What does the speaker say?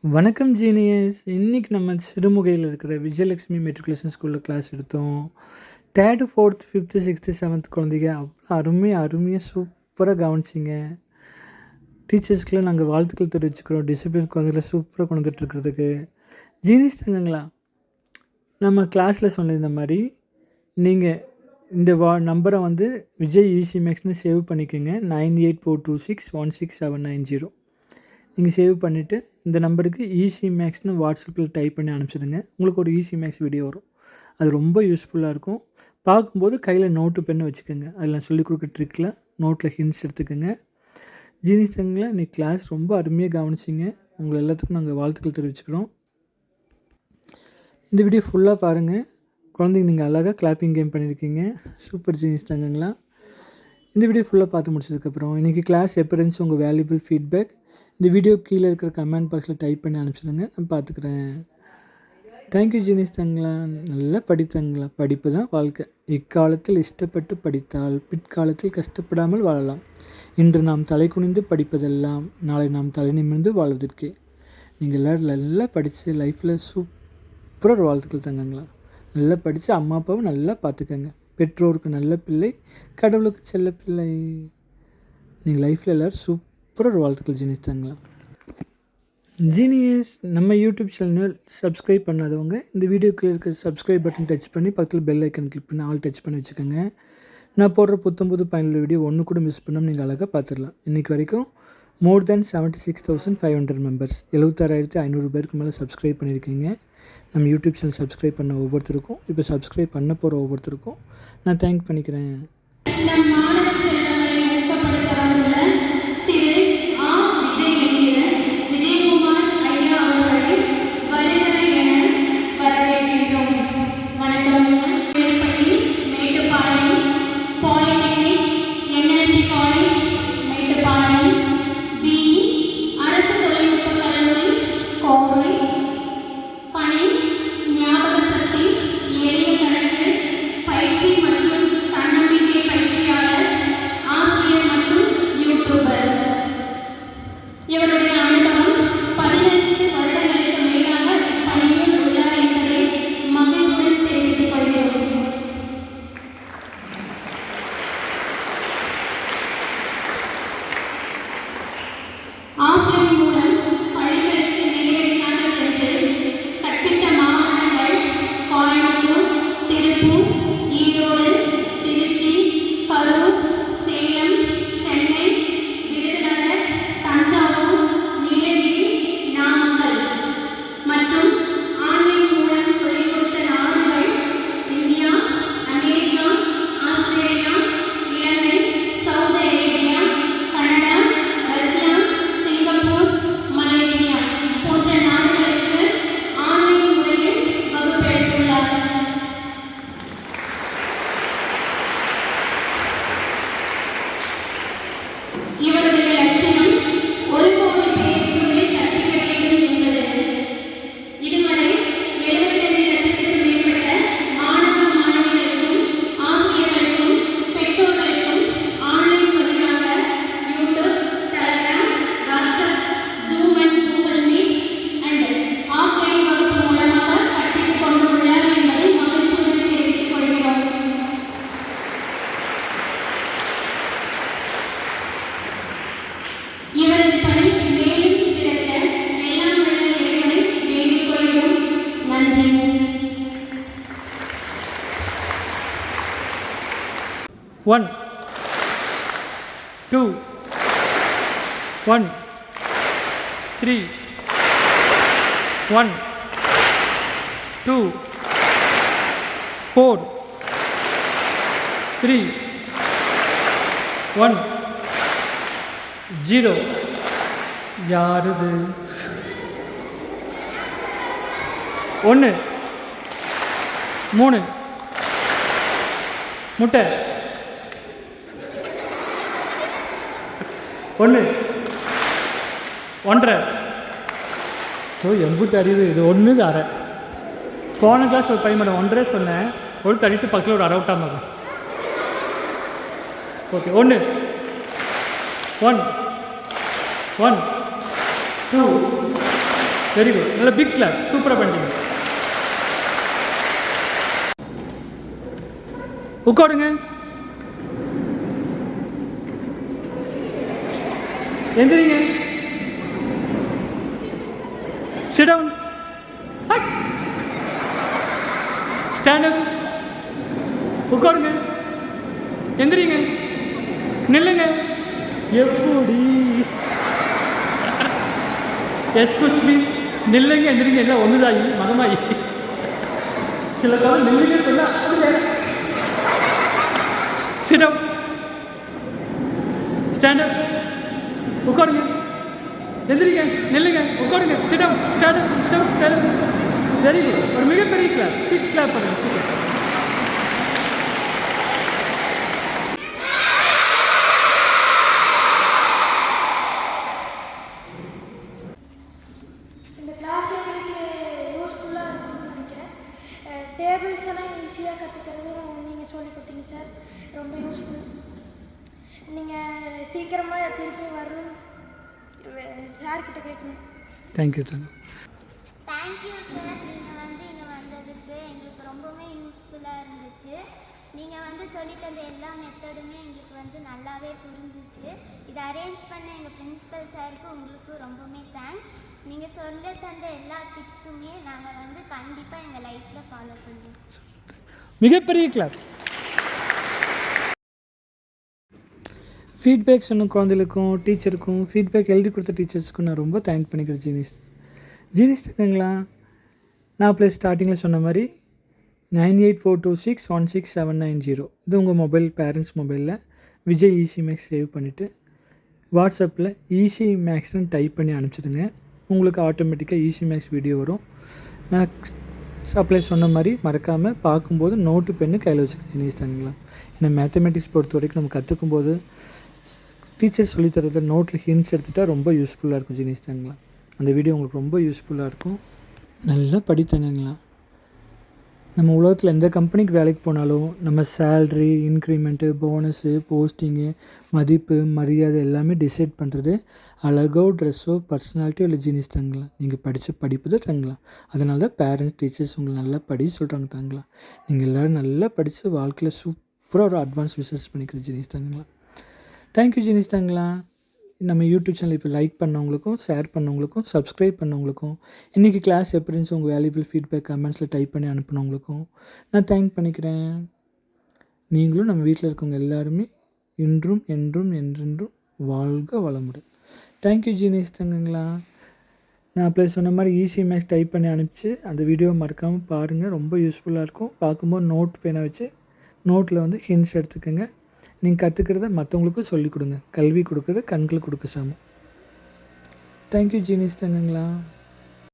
வணக்கம் ஜீனியஸ். இன்றைக்கி நம்ம சிறுமுகையில் இருக்கிற விஜயலட்சுமி மெட்ரிகுலேஷன் ஸ்கூலில் கிளாஸ் எடுத்தோம். 3rd 4th 5th 6th 7th குழந்தைங்க அவ்வளோ அருமையாக சூப்பராக கவனிச்சிங்க. டீச்சர்ஸ்க்கெலாம் நாங்கள் வாழ்த்துக்கள் தெரிவிச்சுக்கிறோம். டிசிப்ளின் குழந்தைகளை சூப்பராக கொண்டு வந்துட்டுருக்கிறதுக்கு. ஜீனியஸ் தங்கங்களா, நம்ம கிளாஸில் சொன்ன மாதிரி நீங்கள் இந்த நம்பரை விஜய் ஈசி மேக்ஸ்னு சேவ் பண்ணிக்கோங்க. 9842616790 நீங்கள் சேவ் பண்ணிவிட்டு இந்த நம்பருக்கு ஈசி மேக்ஸ்னு வாட்ஸ்அப்பில் டைப் பண்ணி அனுப்பிச்சிடுங்க. உங்களுக்கு ஒரு ஈசி மேக்ஸ் வீடியோ வரும். அது ரொம்ப யூஸ்ஃபுல்லாக இருக்கும். பார்க்கும்போது கையில் நோட்டு பெண்ணு வச்சுக்கோங்க. அதில் நான் சொல்லிக் கொடுக்குற ட்ரிக்கில் நோட்டில் ஹிண்ட்ஸ் எடுத்துக்கோங்க. ஜீனிஸ் தங்கங்களா, இன்றைக்கி கிளாஸ் ரொம்ப அருமையாக கவனிச்சிங்க. உங்களை எல்லாத்துக்கும் நாங்கள் வாழ்த்துக்கள் தெரிவிச்சுக்கிறோம். இந்த வீடியோ ஃபுல்லாக பாருங்கள். குழந்தைங்க நீங்கள் அழகாக கிளாப்பிங் கேம் பண்ணியிருக்கீங்க. சூப்பர் ஜீனிஸ் தங்கங்களா. இந்த வீடியோ ஃபுல்லாக பார்த்து முடிச்சதுக்கப்புறம் இன்றைக்கி கிளாஸ் எப்படி இருந்துச்சு, உங்கள் வேல்யூபிள் ஃபீட்பேக் இந்த வீடியோ கீழே இருக்கிற கமெண்ட் பாக்ஸில் டைப் பண்ணி அனுப்பிச்சிடுங்க. நான் பார்த்துக்குறேன். தேங்க்யூ ஜீனிஸ் தங்களா. நல்லா படித்தங்களா. படிப்பு தான் வாழ்க்கை. இக்காலத்தில் இஷ்டப்பட்டு படித்தால் பிற்காலத்தில் கஷ்டப்படாமல் வாழலாம். இன்று நாம் தலை குனிந்து படிப்பதெல்லாம் நாளை நாம் தலை நிமிர்ந்து வாழ்வதற்கே. நீங்கள் எல்லோரும் நல்லா படித்து லைஃப்பில் சூப்பராக வாழ்த்துக்கள் தங்கங்களா. நல்லா படித்து அம்மா அப்பாவை நல்லா பார்த்துக்கங்க. பெற்றோருக்கு நல்ல பிள்ளை, கடவுளுக்கு செல்ல பிள்ளை. நீங்கள் லைஃப்பில் எல்லோரும் சூப்பராக வாழ்த்துக்கள் ஜீனிஸ் தாங்களா. ஜீனியஸ் நம்ம யூடியூப் சேனல் சப்ஸ்கிரைப் பண்ணாதவங்க இந்த வீடியோக்குள்ள இருக்க சப்ஸ்கிரைப் பட்டன் டச் பண்ணி பக்கத்தில் பெல் ஐக்கன் கிளிக் பண்ணி ஆல் டச் பண்ணி வச்சுக்கோங்க. நான் போடுற புது பயனுள்ள வீடியோ ஒன்று கூட மிஸ் பண்ணாமல் நீங்கள் அழகாக பார்த்துடலாம். இன்றைக்கி வரைக்கும் more than 76,500 மெம்பர்ஸ், 76,500 பேருக்கு மேலே சப்ஸ்கிரைப் பண்ணியிருக்கீங்க. நம்ம யூடியூப் சேனல் சப்ஸ்கிரைப் பண்ண ஒவ்வொருத்தருக்கும், இப்போ சப்ஸ்கிரைப் பண்ண போகிற ஒவ்வொருத்தருக்கும் நான் தேங்க் பண்ணிக்கிறேன். One, two, 1, 3, 1, 2, 4, 3, 1, 0. யாருது? 1, 3 முட்டை. 1, 1.5. ஸோ எம்புட்டு அறிவு இது. 1 அரை. போன கிளாஸ் ஒரு பையன் 1.5 சொன்னேன். ஒரு தள்ளிட்டு பக்கத்தில் ஒரு அரை விட்டாமல். ஓகே. 1, 1, 1, 2, வெரி குட், நல்ல பிக் கிளாப், சூப்பராக பண்ணிட்டீங்க. உட்காருங்க, எந்திரிங்க, சிட் டவுன், ஸ்டாண்ட் அப், உட்காருங்க, எந்திரிங்க, நில்லுங்க. எப்படி எஸ்கூஸ் மீ, நில்லுங்க எந்திரிங்க எல்லாம் ஒன்றுதாயி மகமாயி. சில காலம் நில்லுங்க சொல்ல சிட் டவுன், ஸ்டாண்ட் அப், உட்காருங்க, எந்திரிங்க, நில்லுங்க, உட்காருங்க, sit down, stand up, sit down, stand up. Very good, ஒரு மிகப்பெரிய கிளாப், பிக் கிளாப் பண்ணுங்க. சூப்பர். இந்த கிளாஸ் எங்களுக்கு யூஸ்ஃபுல்லாக இருக்கும்னு நினைக்கிறேன். டேபிள்ஸ் எல்லாம் ஈஸியாக கற்றுக்கிறது நீங்கள் சொல்லி கொடுத்தீங்க சார், ரொம்ப யூஸ்ஃபுல். நீங்கள் சீக்கிரமாக திருப்பி வரணும் சார்கிட்ட கேட்கணும். தேங்க்யூ தாங்க. தேங்க்யூ சார், நீங்கள் இங்கே வந்ததுக்கு எங்களுக்கு ரொம்பவே யூஸ்ஃபுல்லாக இருந்துச்சு. நீங்கள் சொல்லித் தந்த எல்லா மெத்தடுமே எங்களுக்கு நல்லாவே புரிஞ்சிச்சு. இதை அரேஞ்ச் பண்ண எங்கள் பிரின்ஸிபல் சாருக்கு உங்களுக்கு ரொம்பவுமே தேங்க்ஸ். நீங்கள் சொல்ல தந்த எல்லா டிப்ஸுமே நாங்கள் கண்டிப்பாக எங்கள் லைஃப்பில் ஃபாலோ பண்ணுவோம். மிகப்பெரிய கிளாப். ஃபீட்பேக் சொன்ன குழந்தைகளுக்கும் டீச்சருக்கும் ஃபீட்பேக் எழுதி கொடுத்த டீச்சர்ஸுக்கும் நான் ரொம்ப தேங்க் பண்ணிக்கிறேன். ஜீனிஸ் இருக்குங்களா? நான் ப்ளஸ் ஸ்டார்டிங்கில் சொன்ன மாதிரி 9842616790 இது உங்கள் மொபைல் பேரண்ட்ஸ் மொபைலில் விஜய் ஈஸி மேக்ஸ் சேவ் பண்ணிவிட்டு வாட்ஸ்அப்பில் ஈஸி மேக்ஸ்னு டைப் பண்ணி அனுப்பிச்சிடுங்க. உங்களுக்கு ஆட்டோமேட்டிக்காக ஈஸி மேக்ஸ் வீடியோ வரும். நான் சப்ளை சொன்ன மாதிரி மறக்காமல் பார்க்கும்போது நோட்டு பெண்ணு கையில் வச்சுக்கிட்டு ஜீனிஸ்டாங்களா. ஏன்னா மேத்தமெட்டிக்ஸ் பொறுத்த வரைக்கும் நம்ம கற்றுக்கும்போது டீச்சர் சொல்லித்தரத நோட்டில் ஹிண்ட்ஸ் எடுத்துகிட்டா ரொம்ப யூஸ்ஃபுல்லாக இருக்கும் ஜீனிஸ்டாங்களா. அந்த வீடியோ உங்களுக்கு ரொம்ப யூஸ்ஃபுல்லாக இருக்கும். நல்லா படித்தங்கங்களா. நம்ம உலகத்தில் எந்த கம்பெனிக்கு வேலைக்கு போனாலும் நம்ம சேல்ரி, இன்க்ரிமெண்ட்டு, போனஸு, போஸ்டிங்கு, மதிப்பு, மரியாதை எல்லாமே டிசைட் பண்ணுறது அழகோ, ட்ரெஸ்ஸோ, பர்சனாலிட்டியோ இல்லை ஜீனிஸ் தாங்களா. நீங்கள் படித்த படிப்பு தான் தாங்களா. அதனால தான் பேரண்ட்ஸ், டீச்சர்ஸ் உங்களை நல்லா படி சொல்கிறாங்க தாங்களா. நீங்கள் எல்லோரும் நல்லா படித்து வாழ்க்கையில் சூப்பராக ஒரு அட்வான்ஸ் பிஸ்னஸ் பண்ணிக்கிற ஜீனிஸ் தாங்களா. தேங்க்யூ ஜீனிஸ் தாங்களா. நம்ம யூடியூப் சேனல் இப்போ லைக் பண்ணவங்களுக்கும், ஷேர் பண்ணவங்களுக்கும், சப்ஸ்கிரைப் பண்ணவங்களுக்கும், இன்றைக்கி கிளாஸ் எப்படி இருந்துச்சு உங்கள் வேல்யூபிள் ஃபீட்பேக் கமெண்ட்ஸில் டைப் பண்ணி அனுப்பினவங்களுக்கும் நான் தேங்க் பண்ணிக்கிறேன். நீங்களும் நம்ம வீட்டில் இருக்கவங்க எல்லாருமே இன்றும் என்றும் என்றென்றும் வாழ்க வளமுடன். தேங்க்யூ ஜீனிஸ் தங்கங்களா. நான் அப்போ சொன்ன மாதிரி ஈஸி மேக்ஸ் டைப் பண்ணி அனுப்பிச்சு அந்த வீடியோ மறக்காமல் பாருங்கள். ரொம்ப யூஸ்ஃபுல்லாக இருக்கும். பார்க்கும்போது நோட் பேனை வச்சு நோட்டில் ஹிண்ட்ஸ் எடுத்துக்கோங்க. நீங்கள் கற்றுக்கிறத மற்றவங்களுக்கும் சொல்லிக் கொடுங்க. கல்வி கொடுக்குறது கண்களுக்கு கொடுக்க சமம். தேங்க்யூ ஜீனிஸ் தங்கங்களா.